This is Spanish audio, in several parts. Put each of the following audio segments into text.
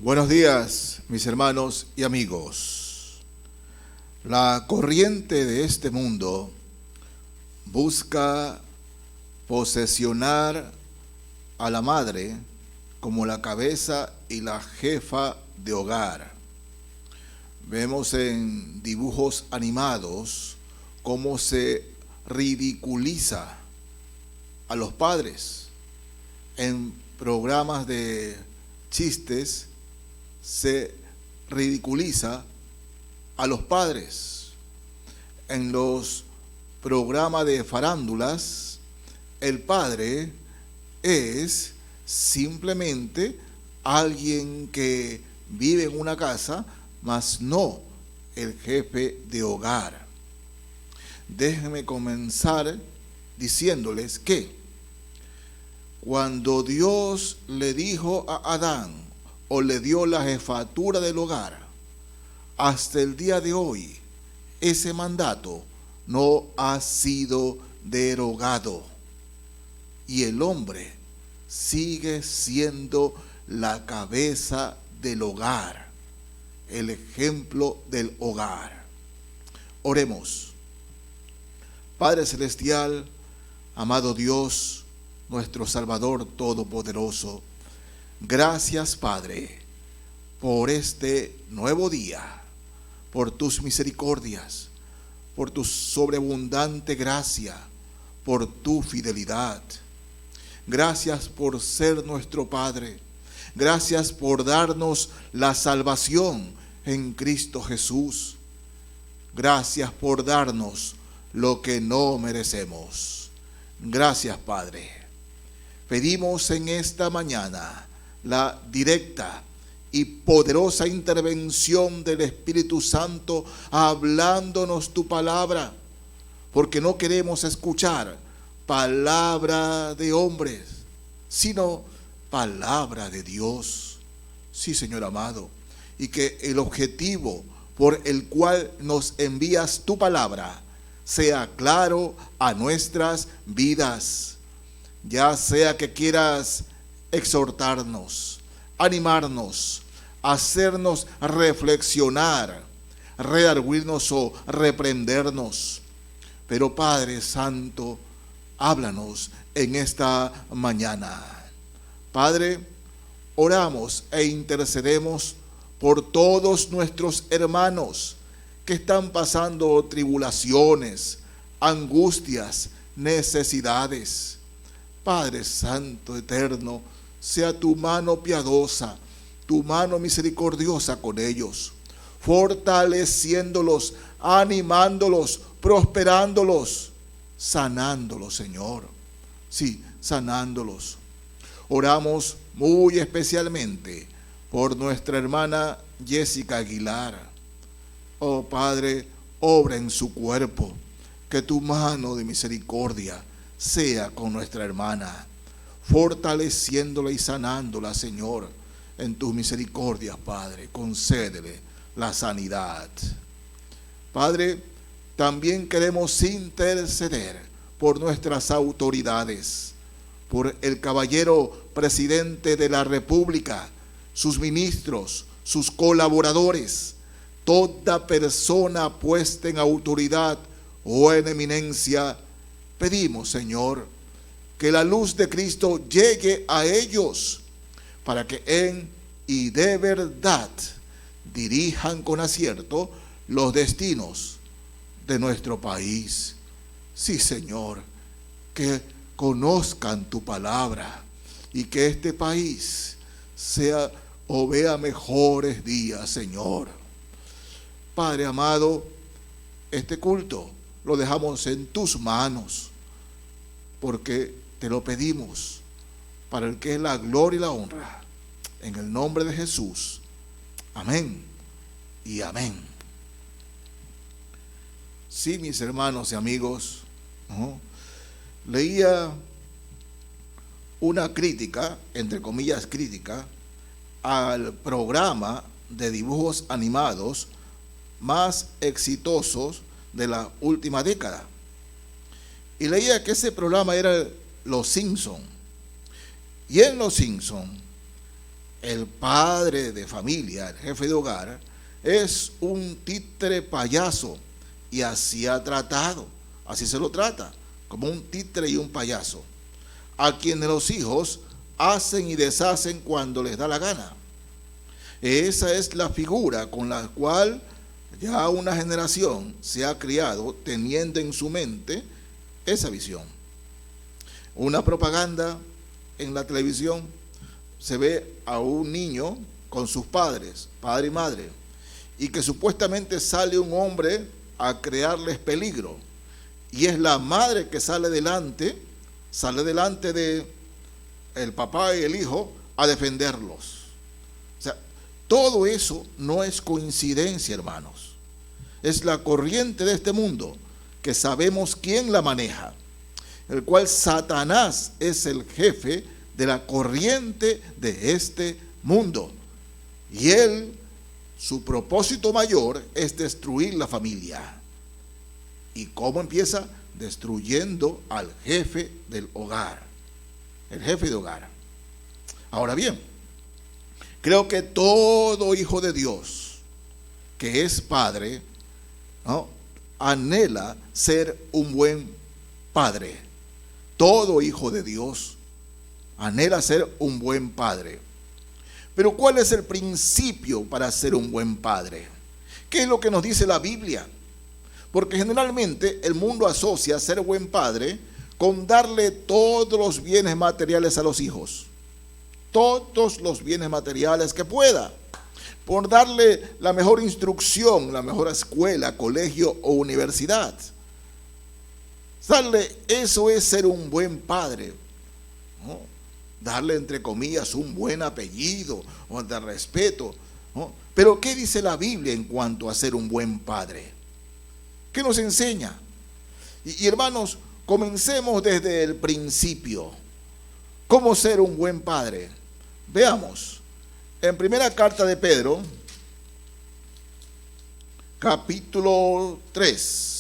Buenos días, mis hermanos y amigos. La corriente de este mundo busca posesionar a la madre como la cabeza y la jefa de hogar. Vemos en dibujos animados cómo se ridiculiza a los padres. En programas de chistes se ridiculiza a los padres. En los programas de farándulas, el padre es simplemente alguien que vive en una casa, mas no el jefe de hogar. Déjenme comenzar diciéndoles que cuando Dios le dijo a Adán o le dio la jefatura del hogar, hasta el día de hoy ese mandato no ha sido derogado y el hombre sigue siendo la cabeza del hogar, el ejemplo del hogar. Oremos. Padre Celestial, amado Dios, nuestro Salvador Todopoderoso, gracias, Padre, por este nuevo día, por tus misericordias, por tu sobreabundante gracia, por tu fidelidad. Gracias por ser nuestro Padre. Gracias por darnos la salvación en Cristo Jesús. Gracias por darnos lo que no merecemos. Gracias, Padre. Pedimos en esta mañana la directa y poderosa intervención del Espíritu Santo hablándonos tu palabra, porque no queremos escuchar palabra de hombres, sino palabra de Dios. Sí, Señor amado, y que el objetivo por el cual nos envías tu palabra sea claro a nuestras vidas. Ya sea que quieras exhortarnos, animarnos, hacernos reflexionar, redarguirnos o reprendernos. Pero Padre Santo, háblanos en esta mañana. Padre, oramos e intercedemos por todos nuestros hermanos que están pasando tribulaciones, angustias, necesidades. Padre Santo eterno, sea tu mano piadosa, tu mano misericordiosa con ellos, fortaleciéndolos, animándolos, prosperándolos, sanándolos, Señor. Sí, sanándolos. Oramos muy especialmente por nuestra hermana Jessica Aguilar. Oh Padre, obra en su cuerpo, que tu mano de misericordia sea con nuestra hermana, fortaleciéndola y sanándola, Señor, en tus misericordias, Padre. Concédele la sanidad. Padre, también queremos interceder por nuestras autoridades, por el caballero presidente de la República, sus ministros, sus colaboradores, toda persona puesta en autoridad o en eminencia. Pedimos, Señor, que la luz de Cristo llegue a ellos para que en y de verdad dirijan con acierto los destinos de nuestro país. Sí, Señor, que conozcan tu palabra y que este país sea o vea mejores días, Señor. Padre amado, este culto lo dejamos en tus manos, porque te lo pedimos para el que es la gloria y la honra. En el nombre de Jesús. Amén y amén. Sí, mis hermanos y amigos, leía una crítica, entre comillas crítica, al programa de dibujos animados más exitosos de la última década. Y leía que ese programa era Los Simpson. Y en Los Simpson el padre de familia, el jefe de hogar, es un títere payaso, y así ha tratado, así se lo trata, como un títere y un payaso, a quienes los hijos hacen y deshacen cuando les da la gana. Esa es la figura con la cual ya una generación se ha criado, teniendo en su mente esa visión. Una propaganda en la televisión, se ve a un niño con sus padres, padre y madre, y que supuestamente sale un hombre a crearles peligro, y es la madre que sale delante de el papá y el hijo a defenderlos. O sea, todo eso no es coincidencia, hermanos. Es la corriente de este mundo, que sabemos quién la maneja, el cual Satanás es el jefe de la corriente de este mundo. Y él, su propósito mayor es destruir la familia. ¿Y cómo empieza? Destruyendo al jefe del hogar, el jefe de hogar. Ahora bien, creo que todo hijo de Dios que es padre, ¿no?, anhela ser un buen padre. Todo hijo de Dios anhela ser un buen padre. Pero ¿cuál es el principio para ser un buen padre? ¿Qué es lo que nos dice la Biblia? Porque generalmente el mundo asocia ser buen padre con darle todos los bienes materiales a los hijos. Todos los bienes materiales que pueda. Por darle la mejor instrucción, la mejor escuela, colegio o universidad. Eso es ser un buen padre, ¿no? Darle, entre comillas, un buen apellido o de respeto, ¿no? Pero ¿qué dice la Biblia en cuanto a ser un buen padre? ¿Qué nos enseña? Y hermanos, comencemos desde el principio. ¿Cómo ser un buen padre? Veamos, en primera carta de Pedro, capítulo 3.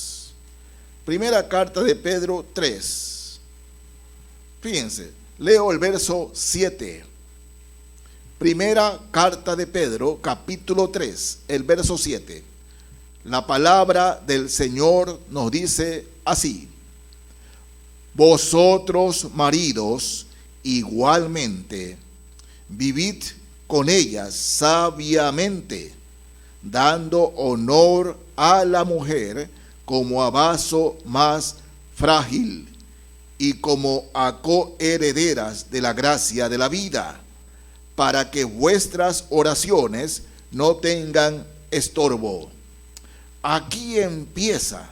Primera carta de Pedro 3. Fíjense, leo el verso 7. Primera carta de Pedro, capítulo 3, el verso 7. La palabra del Señor nos dice así: vosotros, maridos, igualmente, vivid con ellas sabiamente, dando honor a la mujer como a vaso más frágil y como a coherederas de la gracia de la vida, para que vuestras oraciones no tengan estorbo. Aquí empieza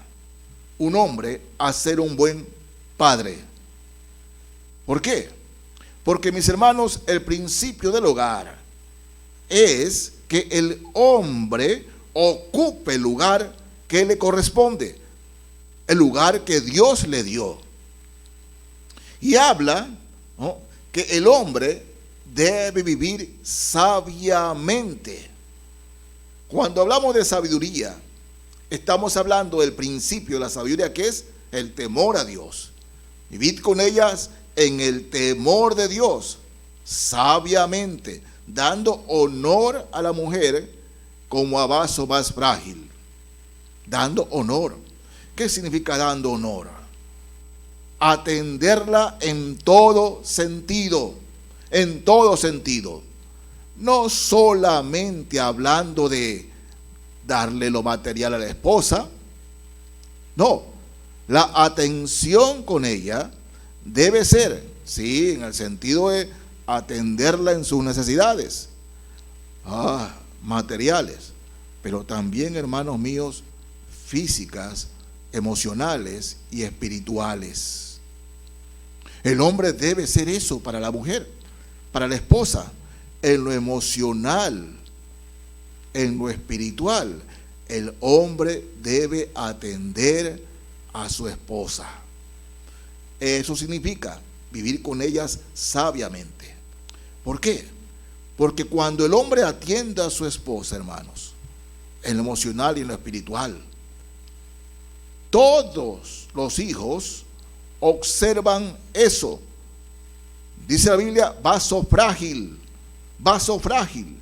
un hombre a ser un buen padre. ¿Por qué? Porque, mis hermanos, el principio del hogar es que el hombre ocupe el lugar que le corresponde, el lugar que Dios le dio. Y habla, ¿no?, que el hombre debe vivir sabiamente. Cuando hablamos de sabiduría, estamos hablando del principio de la sabiduría, que es el temor a Dios. Vivid con ellas en el temor de Dios, sabiamente, dando honor a la mujer como a vaso más frágil. Dando honor. ¿Qué significa dando honor? Atenderla en todo sentido. En todo sentido. No solamente hablando de darle lo material a la esposa. No. La atención con ella debe ser, sí, en el sentido de atenderla en sus necesidades materiales, pero también, hermanos míos, físicas, emocionales y espirituales. El hombre debe ser eso para la mujer, para la esposa, en lo emocional, en lo espiritual. El hombre debe atender a su esposa. Eso significa vivir con ellas sabiamente. ¿Por qué? Porque cuando el hombre atiende a su esposa, hermanos, en lo emocional y en lo espiritual, todos los hijos observan eso. Dice la Biblia, vaso frágil. vaso frágil.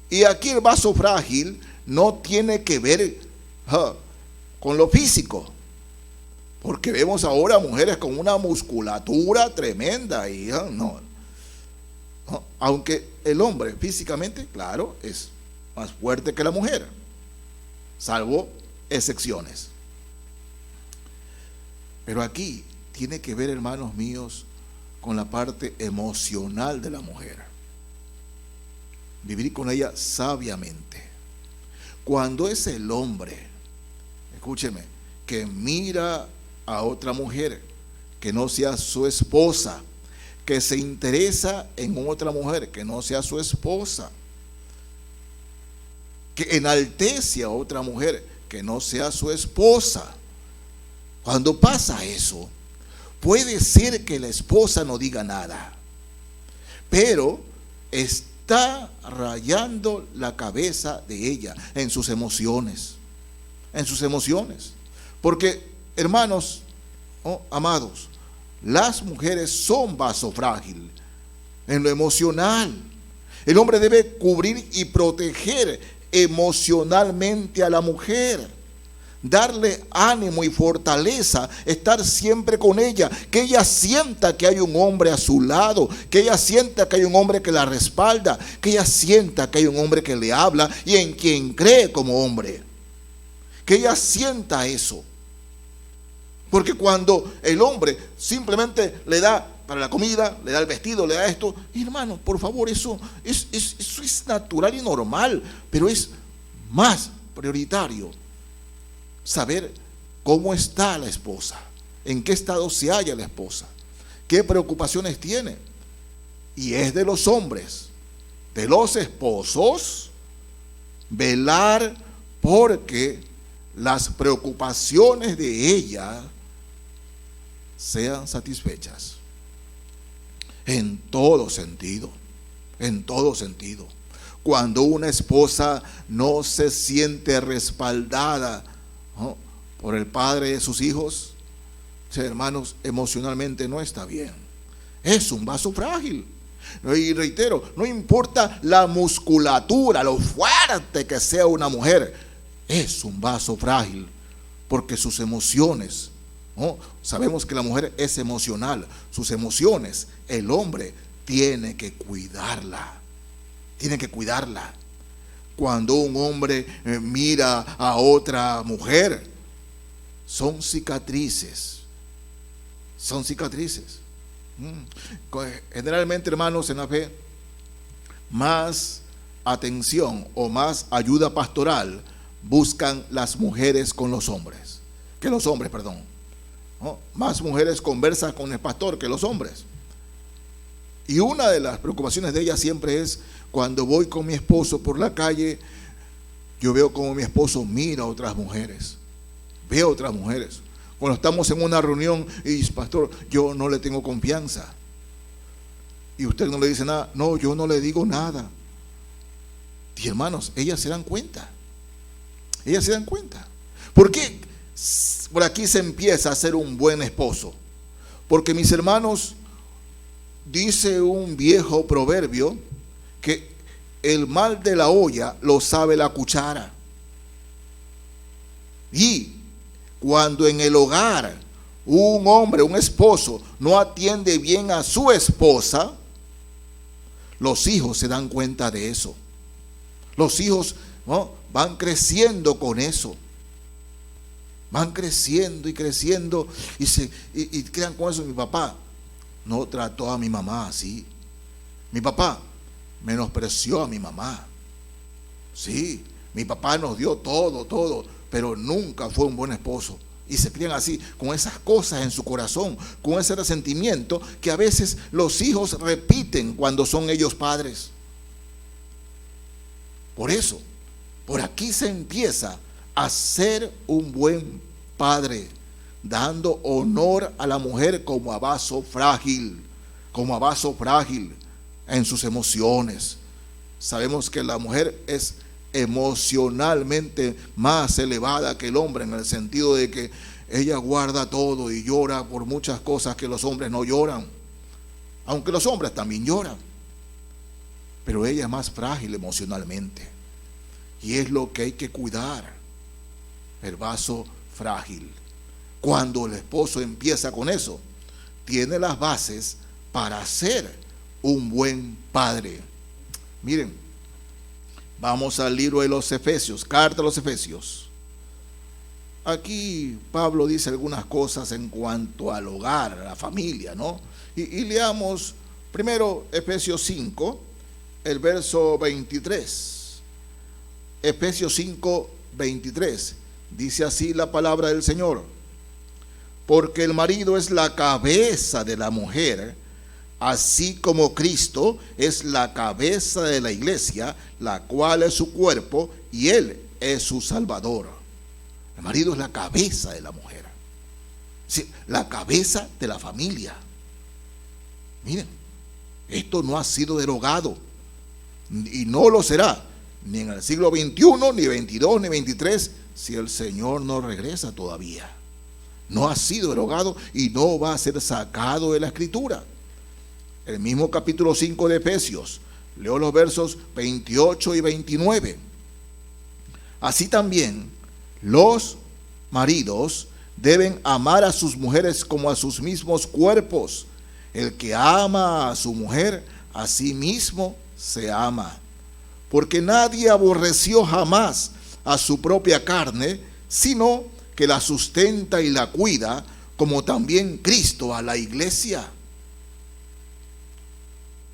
Y aquí el vaso frágil no tiene que ver con lo físico, porque vemos ahora mujeres con una musculatura tremenda y no. Aunque el hombre físicamente, claro, es más fuerte que la mujer, salvo excepciones. Pero aquí tiene que ver, hermanos míos, con la parte emocional de la mujer. Vivir con ella sabiamente. Cuando es el hombre, escúcheme, que mira a otra mujer que no sea su esposa, que se interesa en otra mujer que no sea su esposa, que enaltece a otra mujer que no sea su esposa. Cuando pasa eso, puede ser que la esposa no diga nada, pero está rayando la cabeza de ella en sus emociones, porque, hermanos, amados, las mujeres son vaso frágil en lo emocional. El hombre debe cubrir y proteger emocionalmente a la mujer, darle ánimo y fortaleza, estar siempre con ella, que ella sienta que hay un hombre a su lado, que ella sienta que hay un hombre que la respalda, que ella sienta que hay un hombre que le habla y en quien cree como hombre, que ella sienta eso. Porque cuando el hombre simplemente le da para la comida, le da el vestido, le da esto, hermano, por favor, eso es natural y normal, pero es más prioritario saber cómo está la esposa, en qué estado se halla la esposa, qué preocupaciones tiene. Y es de los hombres, de los esposos, velar porque las preocupaciones de ella sean satisfechas en todo sentido, en todo sentido. Cuando una esposa no se siente respaldada por el padre de sus hijos, hermanos, emocionalmente no está bien, es un vaso frágil. Y reitero, no importa la musculatura, lo fuerte que sea una mujer, es un vaso frágil, porque sus emociones, sabemos que la mujer es emocional, sus emociones, el hombre tiene que cuidarla, Cuando un hombre mira a otra mujer, son cicatrices. Generalmente, hermanos, en la fe, más atención o más ayuda pastoral buscan las mujeres con los hombres, que los hombres, Más mujeres conversan con el pastor que los hombres. Y una de las preocupaciones de ella siempre es: cuando voy con mi esposo por la calle, yo veo como mi esposo mira a otras mujeres. Veo otras mujeres. Cuando estamos en una reunión y dice: pastor, yo no le tengo confianza. Y usted no le dice nada. No, yo no le digo nada. Y hermanos, ellas se dan cuenta. ¿Por qué por aquí se empieza a ser un buen esposo? Porque, mis hermanos, dice un viejo proverbio que el mal de la olla lo sabe la cuchara. Y cuando en el hogar un hombre, un esposo, no atiende bien a su esposa, los hijos se dan cuenta de eso. Los hijos van creciendo con eso. Van creciendo y creciendo y quedan con eso. Mi papá no trató a mi mamá así. Mi papá menospreció a mi mamá. Sí, mi papá nos dio todo, pero nunca fue un buen esposo. Y se crían así, con esas cosas en su corazón, con ese resentimiento que a veces los hijos repiten cuando son ellos padres. Por eso, por aquí se empieza a ser un buen padre, dando honor a la mujer como a vaso frágil en sus emociones. Sabemos que la mujer es emocionalmente más elevada que el hombre, en el sentido de que ella guarda todo y llora por muchas cosas que los hombres no lloran, aunque los hombres también lloran. pero ella es más frágil emocionalmente. Y es lo que hay que cuidar, el vaso frágil. Cuando el esposo empieza con eso, tiene las bases para ser un buen padre. Miren, vamos al libro de los Efesios, carta a los Efesios. Aquí Pablo dice algunas cosas en cuanto al hogar, a la familia, ¿no? Y leamos primero Efesios 5, el verso 23. Efesios 5, 23. Dice así la palabra del Señor: porque el marido es la cabeza de la mujer, así como Cristo es la cabeza de la iglesia, la cual es su cuerpo, y Él es su Salvador. El marido es la cabeza de la mujer, sí, la cabeza de la familia. Miren, esto no ha sido derogado, y no lo será, ni en el siglo XXI, ni 22, ni 23, si el Señor no regresa todavía. No ha sido derogado y no va a ser sacado de la Escritura. El mismo capítulo 5 de Efesios, leo los versos 28 y 29. Así también los maridos deben amar a sus mujeres como a sus mismos cuerpos. El que ama a su mujer, a sí mismo se ama. Porque nadie aborreció jamás a su propia carne, sino que la sustenta y la cuida, como también Cristo a la iglesia,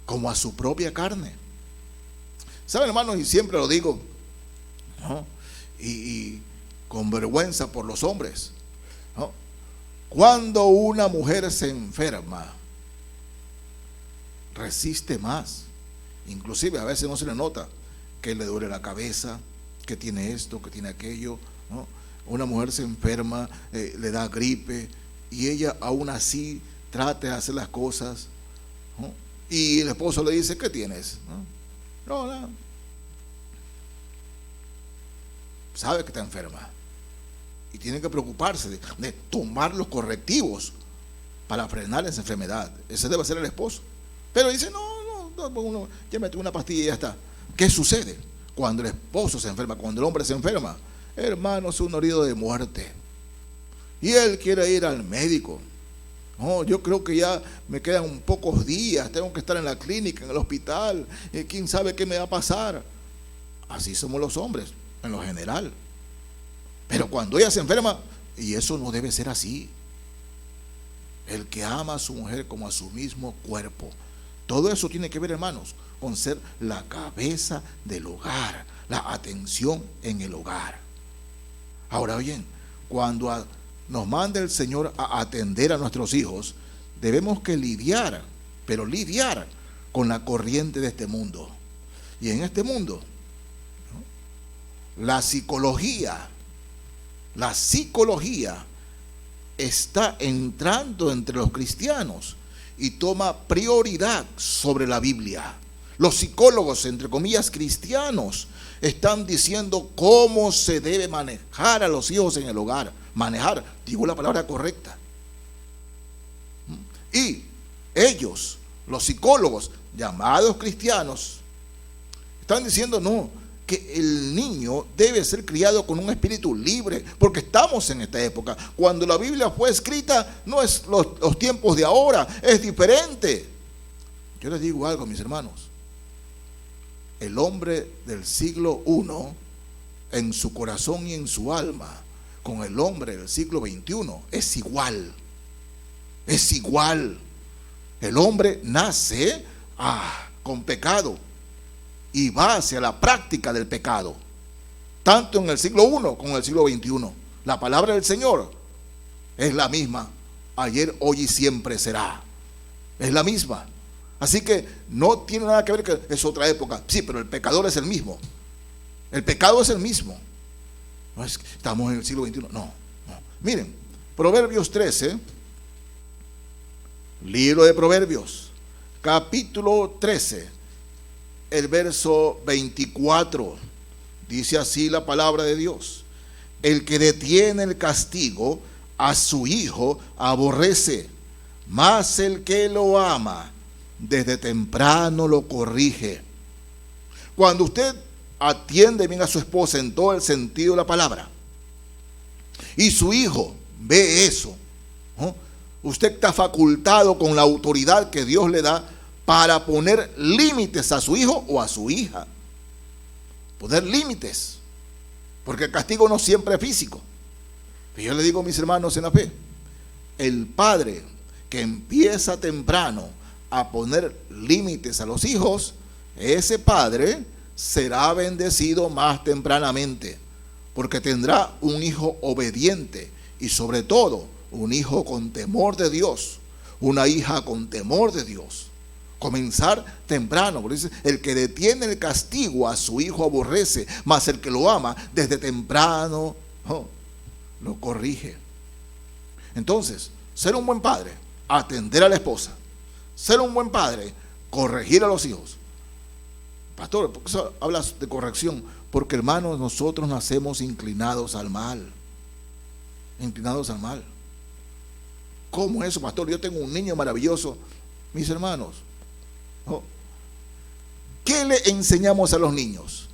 como a su propia carne. ¿Saben, hermanos? Y siempre lo digo, ¿no? Y con vergüenza por los hombres, ¿no? Cuando una mujer se enferma, resiste más. Inclusive a veces no se le nota que le duele la cabeza, que tiene esto, que tiene aquello, ¿no? Una mujer se enferma, le da gripe, y ella aún así trata de hacer las cosas, ¿no? Y el esposo le dice: ¿qué tienes? No, nada. Sabe que está enferma y tiene que preocuparse de tomar los correctivos para frenar esa enfermedad. Ese debe ser el esposo. Pero dice: no, ya me tomo una pastilla y ya está. ¿Qué sucede cuando el esposo se enferma? Cuando el hombre se enferma, hermano, es un herido de muerte y él quiere ir al médico. No, yo creo que ya me quedan pocos días, tengo que estar en la clínica, en el hospital, quién sabe qué me va a pasar. Así somos los hombres, en lo general. Pero cuando ella se enferma, y eso no debe ser así. El que ama a su mujer como a su mismo cuerpo. Todo eso tiene que ver, hermanos, con ser la cabeza del hogar, la atención en el hogar. Ahora bien, cuando nos manda el Señor a atender a nuestros hijos, debemos que lidiar, pero lidiar con la corriente de este mundo. Y en este mundo, ¿no?, la psicología está entrando entre los cristianos y toma prioridad sobre la Biblia. Los psicólogos, entre comillas, cristianos, están diciendo cómo se debe manejar a los hijos en el hogar. Manejar, digo la palabra correcta. Y ellos, los psicólogos llamados cristianos, están diciendo no, que el niño debe ser criado con un espíritu libre, porque estamos en esta época. Cuando la Biblia fue escrita, no es los tiempos de ahora, es diferente. Yo les digo algo, mis hermanos. El hombre del siglo I, en su corazón y en su alma, con el hombre del siglo XXI, es igual. Es igual. El hombre nace con pecado y va hacia la práctica del pecado, tanto en el siglo I como en el siglo XXI. La palabra del Señor es la misma, ayer, hoy y siempre será. Es la misma. Así que no tiene nada que ver que es otra época. Sí, pero el pecador es el mismo. El pecado es el mismo. No es que estamos en el siglo XXI. No. Miren, Proverbios 13, libro de Proverbios, capítulo 13, el verso 24. Dice así la palabra de Dios: el que detiene el castigo a su hijo aborrece, mas el que lo ama desde temprano lo corrige. Cuando usted atiende bien a su esposa en todo el sentido de la palabra, y su hijo ve eso, ¿no? Usted está facultado con la autoridad que Dios le da para poner límites a su hijo o a su hija. Poner límites. Porque el castigo no siempre es físico. Y yo le digo a mis hermanos en la fe, el padre que empieza temprano a poner límites a los hijos, ese padre será bendecido más tempranamente, porque tendrá un hijo obediente y sobre todo un hijo con temor de Dios, una hija con temor de Dios. Comenzar temprano, porque dice, el que detiene el castigo a su hijo aborrece, mas el que lo ama desde temprano lo corrige. Entonces, ser un buen padre, atender a la esposa. Ser un buen padre, corregir a los hijos. Pastor, ¿por qué hablas de corrección? Porque, hermanos, nosotros nacemos inclinados al mal. Inclinados al mal. ¿Cómo es eso, pastor? Yo tengo un niño maravilloso. Mis hermanos, ¿no? ¿Qué le enseñamos a los niños?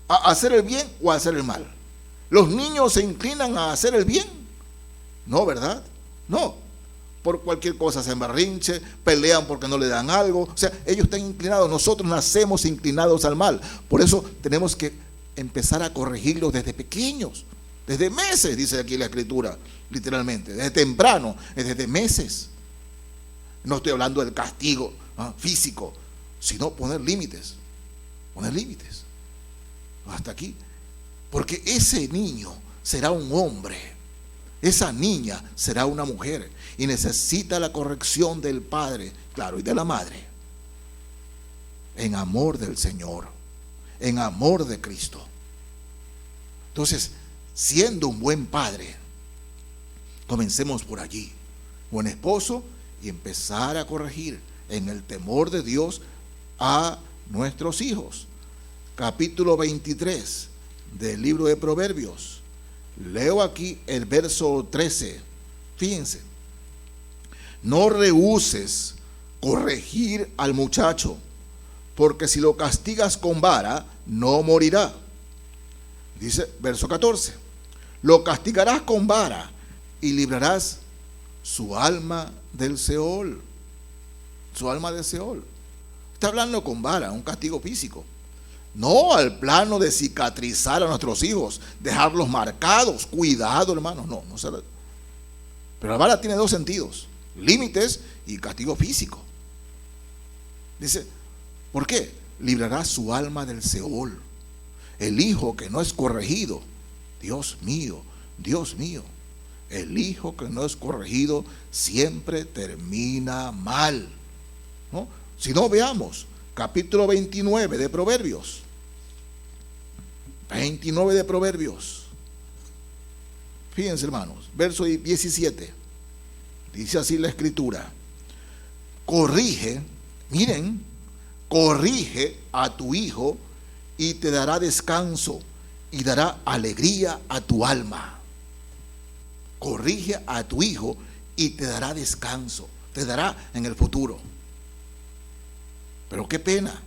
¿A hacer el bien o a hacer el mal? ¿Los niños se inclinan a hacer el bien? No, ¿verdad? No. Por cualquier cosa se emberrinche, pelean porque no le dan algo. O sea, ellos están inclinados. Nosotros nacemos inclinados al mal. Por eso tenemos que empezar a corregirlos desde pequeños. Desde meses, dice aquí la escritura, literalmente. Desde temprano, desde meses. No estoy hablando del castigo físico, sino poner límites. Poner límites. Hasta aquí. Porque ese niño será un hombre. Esa niña será una mujer y necesita la corrección del padre, claro, y de la madre, en amor del Señor, en amor de Cristo. Entonces, siendo un buen padre, comencemos por allí, buen esposo, y empezar a corregir en el temor de Dios a nuestros hijos. Capítulo 23 del libro de Proverbios. Leo aquí el verso 13. Fíjense. No rehúses corregir al muchacho, porque si lo castigas con vara, no morirá. Dice verso 14. Lo castigarás con vara y librarás su alma del Seol. Su alma del Seol. Está hablando con vara, un castigo físico. No al plano de cicatrizar a nuestros hijos, dejarlos marcados. Cuidado, hermanos. No se. Pero la vara tiene dos sentidos: límites y castigo físico. Dice, ¿por qué? Librará su alma del Seol. El hijo que no es corregido, Dios mío, el hijo que no es corregido siempre termina mal, ¿no? Si no, veamos capítulo 29 de Proverbios. 29 de Proverbios. Fíjense, hermanos, verso 17. Dice así la escritura: corrige, miren, corrige a tu hijo y te dará descanso y dará alegría a tu alma. Corrige a tu hijo y te dará descanso, te dará en el futuro. Pero qué pena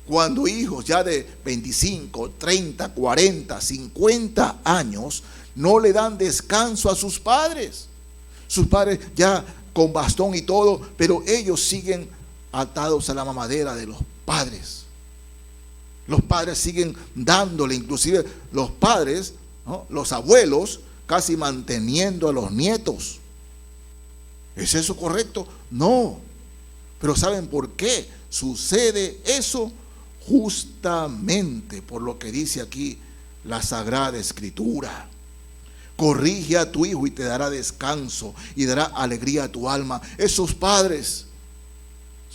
cuando hijos ya de 25, 30, 40, 50 años no le dan descanso a sus padres. Sus padres ya con bastón y todo, pero ellos siguen atados a la mamadera de los padres. Los padres siguen dándole, inclusive los padres, ¿no? Los abuelos casi manteniendo a los nietos. ¿Es eso correcto? No. Pero ¿saben por qué sucede eso? Justamente por lo que dice aquí la Sagrada Escritura. Corrige a tu hijo y te dará descanso y dará alegría a tu alma. Esos padres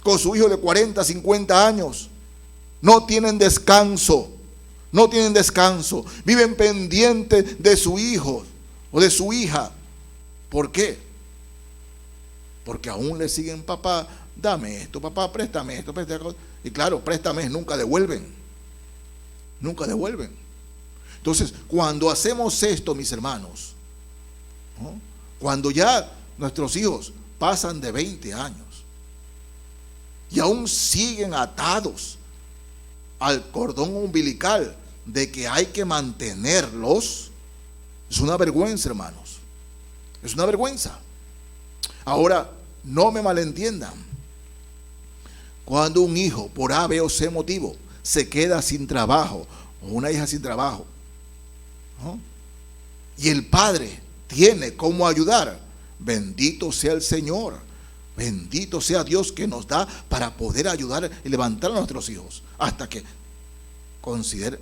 con su hijo de 40, 50 años no tienen descanso. No tienen descanso. Viven pendientes de su hijo o de su hija. ¿Por qué? Porque aún le siguen: papá, dame esto, papá, préstame esto, préstame. Y claro, préstame, nunca devuelven. Nunca devuelven. Entonces, cuando hacemos esto, mis hermanos, ¿no? Cuando ya nuestros hijos pasan de 20 años, y aún siguen atados al cordón umbilical de que hay que mantenerlos, es una vergüenza, hermanos. Es una vergüenza. Ahora, no me malentiendan. Cuando un hijo, por A, B o C motivo, se queda sin trabajo, o una hija sin trabajo, ¿no?, y el padre tiene cómo ayudar, bendito sea el Señor, bendito sea Dios que nos da para poder ayudar y levantar a nuestros hijos hasta que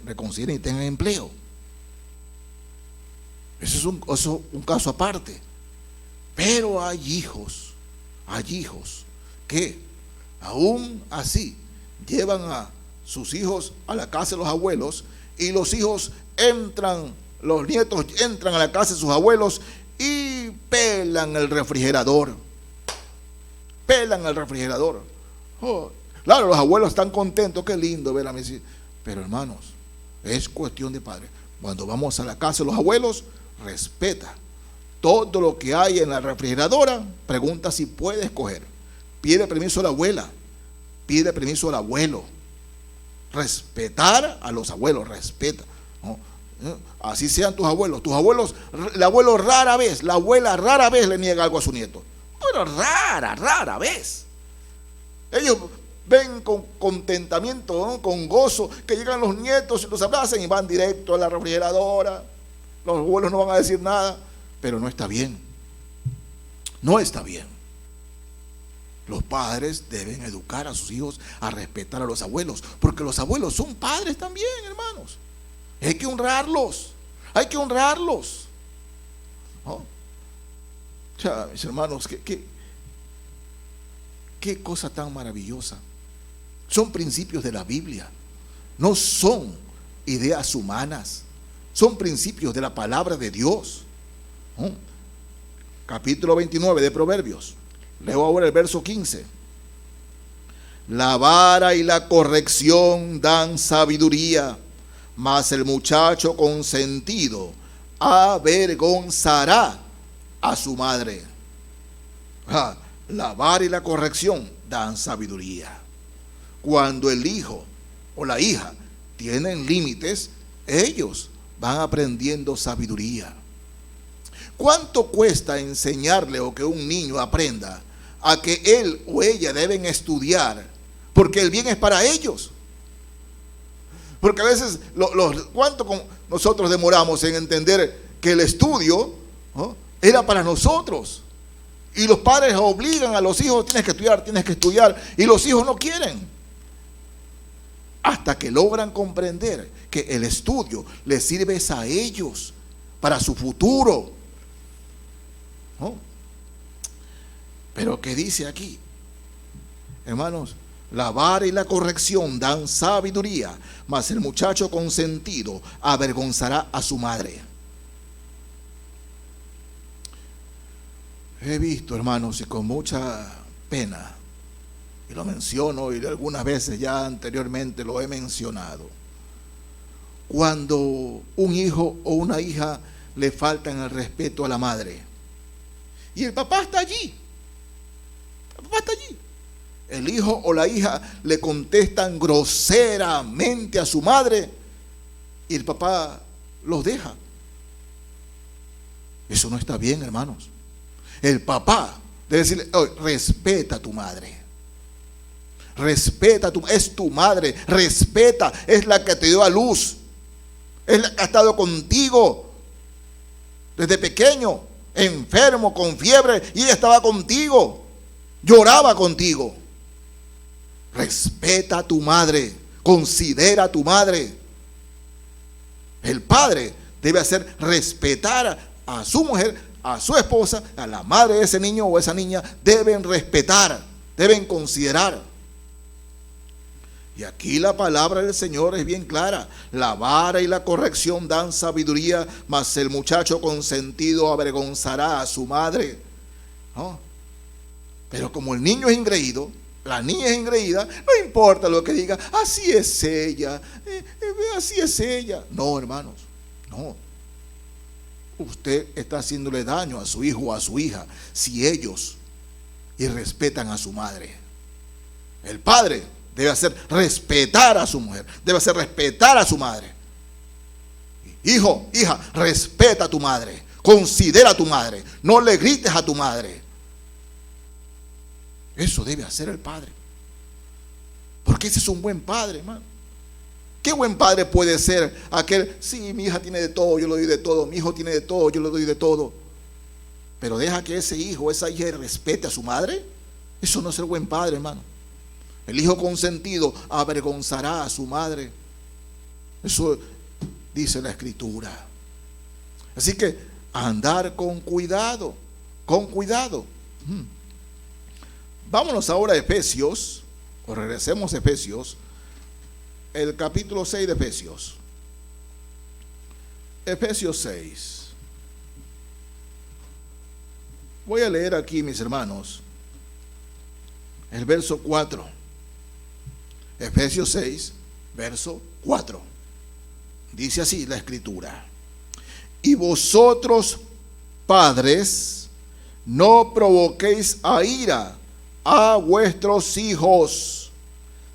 reconsideren y tengan empleo. Eso es un caso aparte. Pero hay hijos que aún así llevan a sus hijos a la casa de los abuelos, y los nietos entran a la casa de sus abuelos y pelan el refrigerador. Oh, claro, los abuelos están contentos, qué lindo ver a mis hijos. Pero hermanos, es cuestión de padre. Cuando vamos a la casa de los abuelos, respeta todo lo que hay en la refrigeradora. Pregunta si puede escoger. Pide permiso a la abuela, pide permiso al abuelo. Respetar a los abuelos, respeta, ¿no? Así sean tus abuelos. Tus abuelos, el abuelo la abuela rara vez le niega algo a su nieto. Pero rara vez. Ellos ven con contentamiento, ¿no?, con gozo, que llegan los nietos y los abrazan y van directo a la refrigeradora. Los abuelos no van a decir nada, pero no está bien. No está bien. Los padres deben educar a sus hijos a respetar a los abuelos, porque los abuelos son padres también, hermanos. Hay que honrarlos, ¿no? Ya, mis hermanos, qué cosa tan maravillosa. Son principios de la Biblia, no son ideas humanas, son principios de la palabra de Dios, ¿no? Capítulo 29 de Proverbios. Leo ahora el verso 15. La vara y la corrección dan sabiduría, mas el muchacho consentido avergonzará a su madre. La vara y la corrección dan sabiduría. Cuando el hijo o la hija tienen límites, ellos van aprendiendo sabiduría. ¿Cuánto cuesta enseñarle o que un niño aprenda a que él o ella deben estudiar? Porque el bien es para ellos. Porque a veces, ¿cuánto nosotros demoramos en entender que el estudio, ¿no?, era para nosotros? Y los padres obligan a los hijos, tienes que estudiar, y los hijos no quieren. Hasta que logran comprender que el estudio les sirve a ellos, para su futuro, ¿no? Pero ¿qué dice aquí? Hermanos, la vara y la corrección dan sabiduría, mas el muchacho consentido avergonzará a su madre. He visto, hermanos, y con mucha pena, y lo menciono, y algunas veces ya anteriormente lo he mencionado, cuando un hijo o una hija le faltan el respeto a la madre, y el papá está allí, el hijo o la hija le contestan groseramente a su madre, y el papá los deja. Eso no está bien, hermanos. El papá debe decirle: oh, respeta a tu madre. Es tu madre, respeta, es la que te dio a luz, es la que ha estado contigo desde pequeño, enfermo, con fiebre, y ella estaba contigo, lloraba contigo. Respeta a tu madre, considera a tu madre. El padre debe hacer respetar a su mujer, a su esposa, a la madre de ese niño o esa niña. Deben respetar, deben considerar. Y aquí la palabra del Señor es bien clara: la vara y la corrección dan sabiduría, mas el muchacho consentido avergonzará a su madre, ¿no? Pero como el niño es ingreído, la niña es engreída, no importa lo que diga, así es ella, así es ella. No, hermanos, no. Usted está haciéndole daño a su hijo o a su hija si ellos irrespetan a su madre. El padre debe hacer respetar a su mujer, debe hacer respetar a su madre. Hijo, hija, respeta a tu madre, considera a tu madre, no le grites a tu madre. Eso debe hacer el padre, porque ese es un buen padre, hermano. ¿Qué buen padre puede ser aquel? Sí, mi hija tiene de todo, yo le doy de todo. Mi hijo tiene de todo, yo le doy de todo. Pero deja que ese hijo, esa hija respete a su madre. Eso no es ser buen padre, hermano. El hijo consentido avergonzará a su madre. Eso dice la Escritura. Así que andar con cuidado, con cuidado. Vámonos ahora a Efesios, o regresemos a Efesios, el capítulo 6 de Efesios. Efesios 6. Voy a leer aquí, mis hermanos, el verso 4. Efesios 6, verso 4. Dice así la Escritura: y vosotros, padres, no provoquéis a ira a vuestros hijos,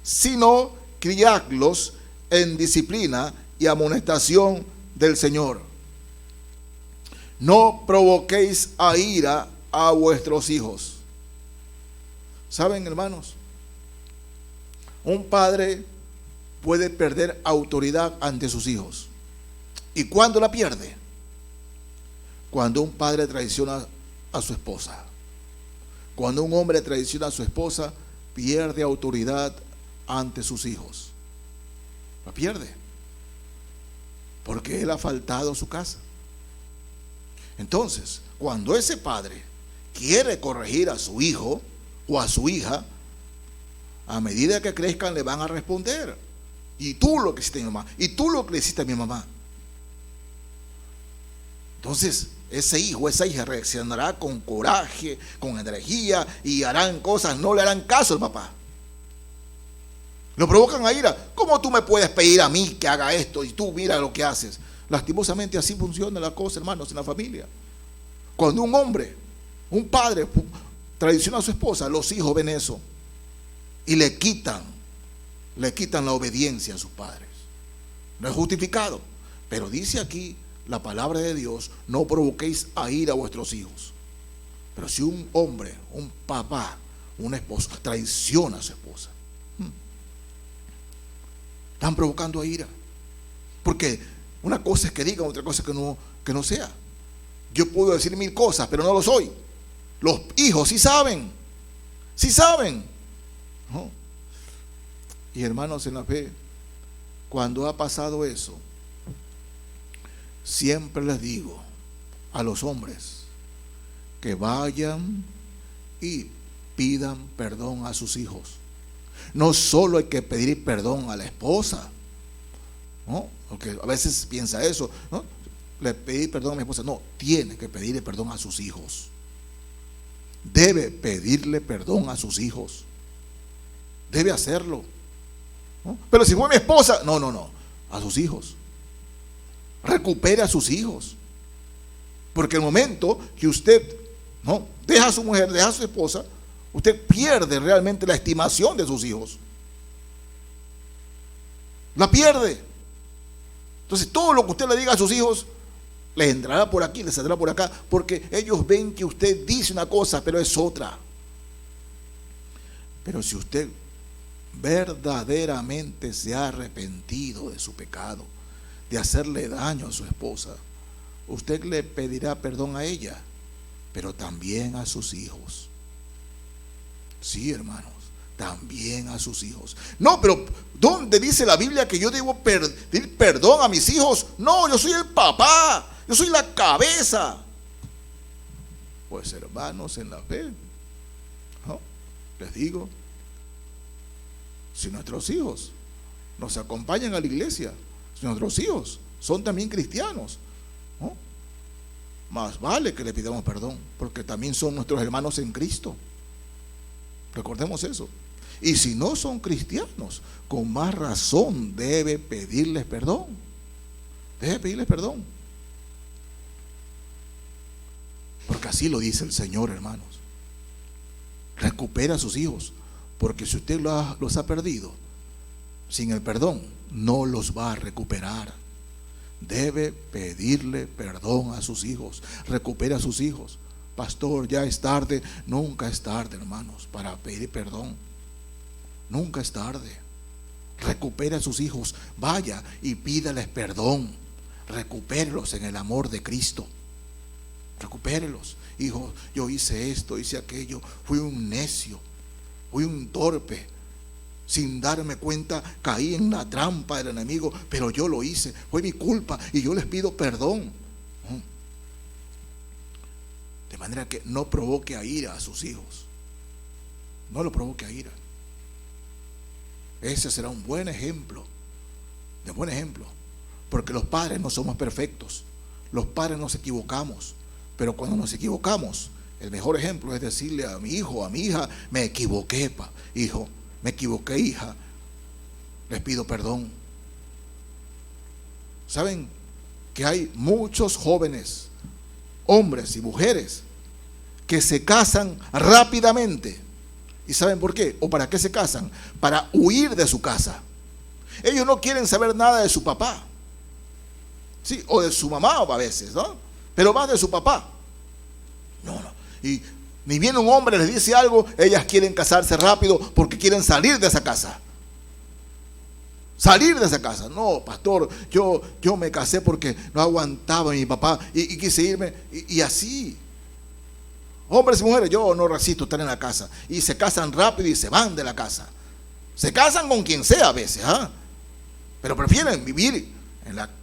sino criadlos en disciplina y amonestación del Señor. No provoquéis a ira a vuestros hijos. ¿Saben, hermanos? Un padre puede perder autoridad ante sus hijos. ¿Y cuándo la pierde? Cuando un padre traiciona a su esposa. Cuando un hombre traiciona a su esposa, pierde autoridad ante sus hijos. La pierde, porque él ha faltado a su casa. Entonces, cuando ese padre quiere corregir a su hijo o a su hija, a medida que crezcan le van a responder: y tú lo que hiciste a mi mamá, y tú lo que le hiciste a mi mamá. Entonces ese hijo, esa hija reaccionará con coraje, con energía, y harán cosas, no le harán caso al papá. Lo provocan a ira. ¿Cómo tú me puedes pedir a mí que haga esto y tú mira lo que haces? Lastimosamente así funciona la cosa, hermanos, en la familia. Cuando un hombre, un padre traiciona a su esposa, los hijos ven eso y le quitan la obediencia a sus padres. No es justificado, pero dice aquí la palabra de Dios: no provoquéis a ira a vuestros hijos. Pero si un hombre, un papá, un esposo traiciona a su esposa, están provocando a ira. Porque una cosa es que digan, otra cosa es que no sea. Yo puedo decir 1000 cosas, pero no lo soy. Los hijos sí saben. Sí saben. ¿No? Y hermanos en la fe, cuando ha pasado eso, siempre les digo a los hombres que vayan y pidan perdón a sus hijos. No solo hay que pedir perdón a la esposa, ¿no? Porque a veces piensa eso, ¿no? Le pedí perdón a mi esposa. No, tiene que pedirle perdón a sus hijos. Debe pedirle perdón a sus hijos. Debe hacerlo, ¿no? Pero si fue mi esposa, no, a sus hijos. Recupere a sus hijos. Porque el momento que usted, ¿no?, deja a su mujer, deja a su esposa, usted pierde realmente la estimación de sus hijos. La pierde. Entonces todo lo que usted le diga a sus hijos les entrará por aquí, les saldrá por acá, porque ellos ven que usted dice una cosa, pero es otra. Pero si usted verdaderamente se ha arrepentido de su pecado, de hacerle daño a su esposa, usted le pedirá perdón a ella, pero también a sus hijos. Sí, hermanos, también a sus hijos. No, pero ¿dónde dice la Biblia que yo debo pedir perdón a mis hijos? No, yo soy el papá, yo soy la cabeza. Pues hermanos en la fe, ¿no?, les digo, si nuestros hijos nos acompañan a la iglesia, si nuestros hijos son también cristianos, ¿no?, más vale que le pidamos perdón, porque también son nuestros hermanos en Cristo. Recordemos eso. Y si no son cristianos, con más razón debe pedirles perdón. Debe pedirles perdón. Porque así lo dice el Señor, hermanos. Recupera a sus hijos. Porque si usted los ha perdido, sin el perdón no los va a recuperar. Debe pedirle perdón a sus hijos. Recupere a sus hijos. Pastor, ya es tarde. Nunca es tarde, hermanos, para pedir perdón. Nunca es tarde. Recupere a sus hijos. Vaya y pídales perdón. Recupérelos en el amor de Cristo. Recupérelos. Hijo, yo hice esto, hice aquello. Fui un necio, fui un torpe. Sin darme cuenta caí en la trampa del enemigo, pero yo lo hice, fue mi culpa y yo les pido perdón. De manera que no provoque a ira a sus hijos. No lo provoque a ira. Ese será un buen ejemplo. De buen ejemplo. Porque los padres no somos perfectos. Los padres nos equivocamos. Pero cuando nos equivocamos, el mejor ejemplo es decirle a mi hijo, a mi hija: me equivoqué, hijo, me equivoqué, hija, les pido perdón. ¿Saben que hay muchos jóvenes, hombres y mujeres, que se casan rápidamente? ¿Y saben por qué? ¿O para qué se casan? Para huir de su casa. Ellos no quieren saber nada de su papá, sí, o de su mamá a veces, ¿no? Pero más de su papá. No. Y ni bien un hombre les dice algo, ellas quieren casarse rápido porque quieren salir de esa casa. Salir de esa casa. No, pastor, yo me casé porque no aguantaba a mi papá y quise irme. Y así. Hombres y mujeres, yo no resisto estar en la casa. Y se casan rápido y se van de la casa. Se casan con quien sea a veces, pero prefieren vivir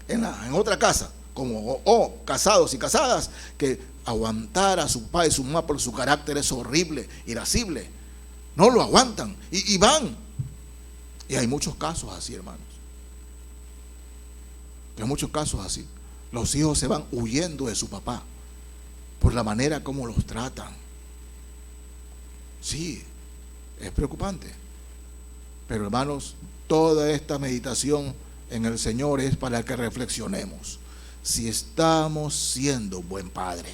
en otra casa, como casados y casadas, que aguantar a su papá y su mamá por su carácter es horrible, irascible. No lo aguantan y van. Y hay muchos casos así, hermanos. Hay muchos casos así. Los hijos se van huyendo de su papá por la manera como los tratan. Sí, es preocupante. Pero, hermanos, toda esta meditación en el Señor es para que reflexionemos si estamos siendo un buen padre,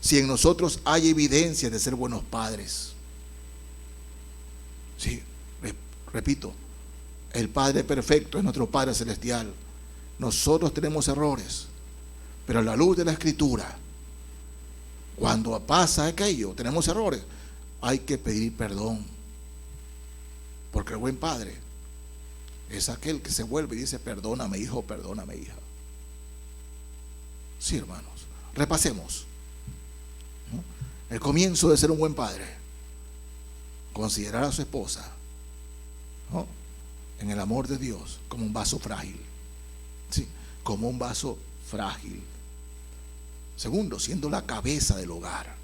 si en nosotros hay evidencia de ser buenos padres. Sí, repito, el Padre perfecto es nuestro Padre celestial. Nosotros tenemos errores, pero a la luz de la Escritura, cuando pasa aquello, tenemos errores, hay que pedir perdón. Porque el buen padre es aquel que se vuelve y dice: perdóname, hijo, perdóname, hija. Sí, hermanos, repasemos, ¿no? El comienzo de ser un buen padre: considerar a su esposa, ¿no?, en el amor de Dios como un vaso frágil. Sí, como un vaso frágil. Segundo, siendo la cabeza del hogar,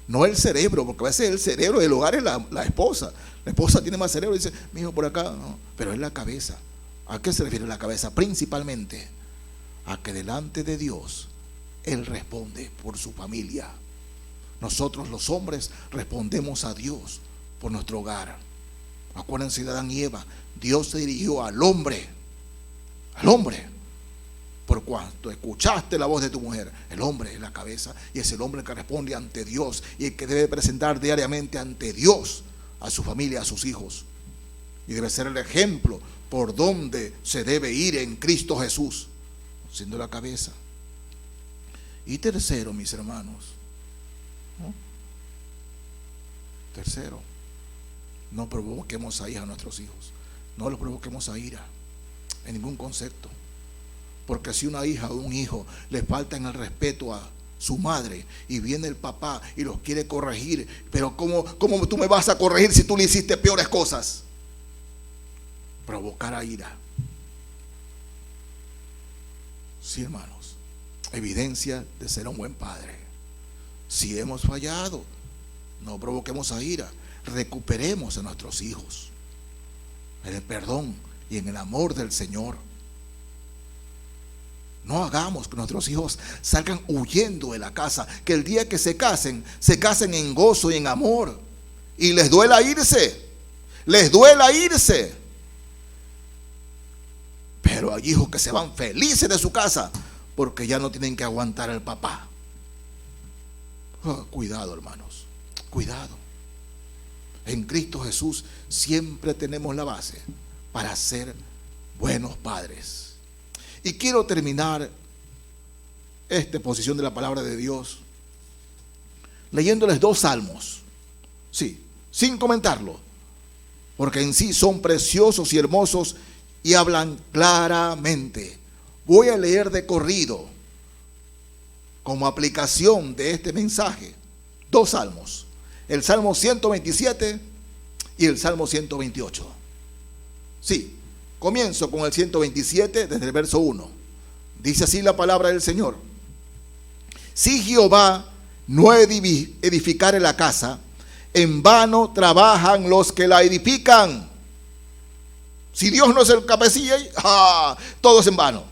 no el cerebro, porque a veces el cerebro del hogar es la esposa. La esposa tiene más cerebro y dice: mi hijo, por acá, no, pero es la cabeza. ¿A qué se refiere la cabeza? Principalmente a que delante de Dios Él responde por su familia. Nosotros los hombres respondemos a Dios por nuestro hogar. Acuérdense de Adán y Eva. Dios se dirigió al hombre, por cuanto escuchaste la voz de tu mujer. El hombre es la cabeza y es el hombre que responde ante Dios y el que debe presentar diariamente ante Dios a su familia, a sus hijos, y debe ser el ejemplo por donde se debe ir en Cristo Jesús, siendo la cabeza. Y tercero, mis hermanos, ¿no? Tercero, no provoquemos a ira a nuestros hijos. No los provoquemos a ira en ningún concepto. Porque si una hija o un hijo le faltan el respeto a su madre y viene el papá y los quiere corregir, pero ¿cómo tú me vas a corregir si tú le hiciste peores cosas? Provocar a ira. Sí, hermanos, evidencia de ser un buen padre. Si hemos fallado, no provoquemos a ira. Recuperemos a nuestros hijos en el perdón y en el amor del Señor. No hagamos que nuestros hijos salgan huyendo de la casa, que el día que se casen en gozo y en amor, y les duela irse, pero hay hijos que se van felices de su casa porque ya no tienen que aguantar al papá. Cuidado, hermanos, cuidado. En Cristo Jesús siempre tenemos la base para ser buenos padres. Y quiero terminar esta exposición de la palabra de Dios leyéndoles 2 salmos. Sí, sin comentarlo, porque en sí son preciosos y hermosos y hablan claramente. Voy a leer de corrido, como aplicación de este mensaje, 2 salmos. El Salmo 127 y el Salmo 128. Sí, comienzo con el 127 desde el verso 1. Dice así la palabra del Señor: si Jehová no edificare la casa, en vano trabajan los que la edifican. Si Dios no es el cabecilla, todo es en vano.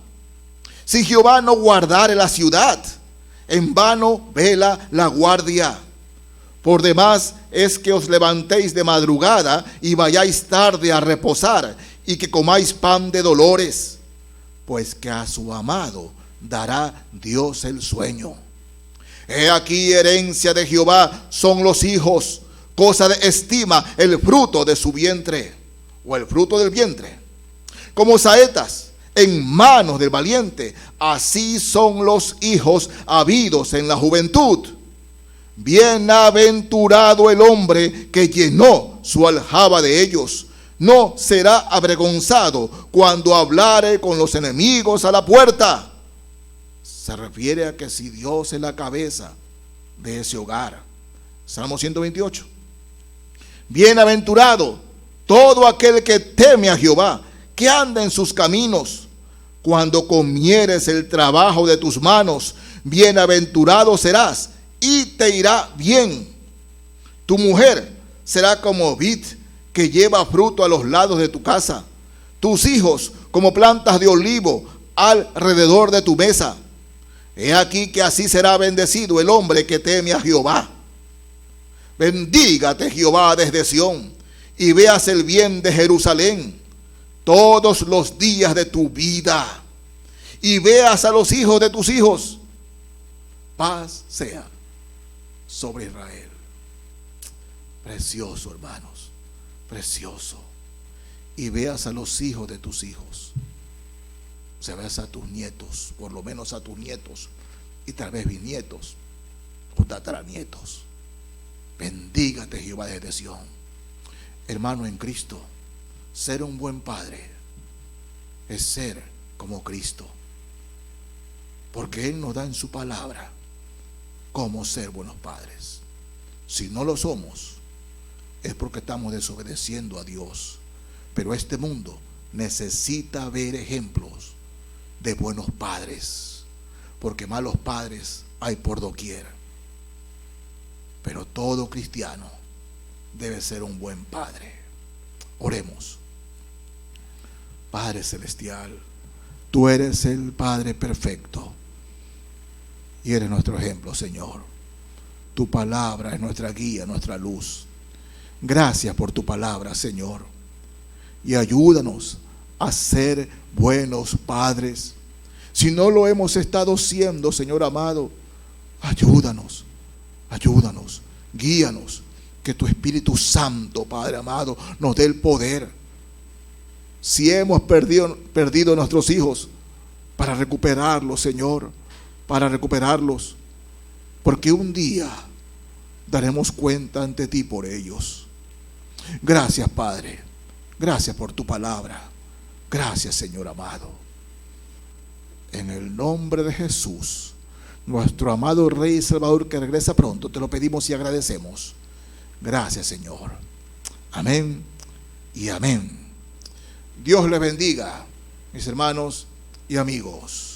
Si Jehová no guardare la ciudad, en vano vela la guardia. Por demás es que os levantéis de madrugada y vayáis tarde a reposar, y que comáis pan de dolores, pues que a su amado dará Dios el sueño. He aquí, herencia de Jehová son los hijos, cosa de estima el fruto de su vientre, o el fruto del vientre. Como saetas en manos del valiente, así son los hijos habidos en la juventud. Bienaventurado el hombre que llenó su aljaba de ellos. No será avergonzado cuando hablare con los enemigos a la puerta. Se refiere a que si Dios es la cabeza de ese hogar. Salmo 128. Bienaventurado todo aquel que teme a Jehová, que anda en sus caminos. Cuando comieres el trabajo de tus manos, bienaventurado serás y te irá bien. Tu mujer será como vid que lleva fruto a los lados de tu casa. Tus hijos como plantas de olivo alrededor de tu mesa. He aquí que así será bendecido el hombre que teme a Jehová. Bendígate Jehová desde Sión, y veas el bien de Jerusalén todos los días de tu vida, y veas a los hijos de tus hijos. Paz sea sobre Israel. Precioso, hermanos, precioso. Y veas a los hijos de tus hijos. O sea, veas a tus nietos, por lo menos a tus nietos, y tal vez bisnietos o tataranietos. Bendígate Jehová desde Sión. Hermano en Cristo, ser un buen padre es ser como Cristo, porque Él nos da en su palabra cómo ser buenos padres. Si no lo somos, es porque estamos desobedeciendo a Dios. Pero este mundo necesita ver ejemplos de buenos padres, porque malos padres hay por doquier. Pero todo cristiano debe ser un buen padre. Oremos. Padre celestial, tú eres el Padre perfecto y eres nuestro ejemplo, Señor. Tu palabra es nuestra guía, nuestra luz. Gracias por tu palabra, Señor. Y ayúdanos a ser buenos padres. Si no lo hemos estado siendo, Señor amado, ayúdanos, guíanos. Que tu Espíritu Santo, Padre amado, nos dé el poder. Si hemos perdido nuestros hijos, para recuperarlos, Señor, para recuperarlos. Porque un día daremos cuenta ante ti por ellos. Gracias, Padre. Gracias por tu palabra. Gracias, Señor amado. En el nombre de Jesús, nuestro amado Rey y Salvador que regresa pronto, te lo pedimos y agradecemos. Gracias, Señor. Amén y amén. Dios les bendiga, mis hermanos y amigos.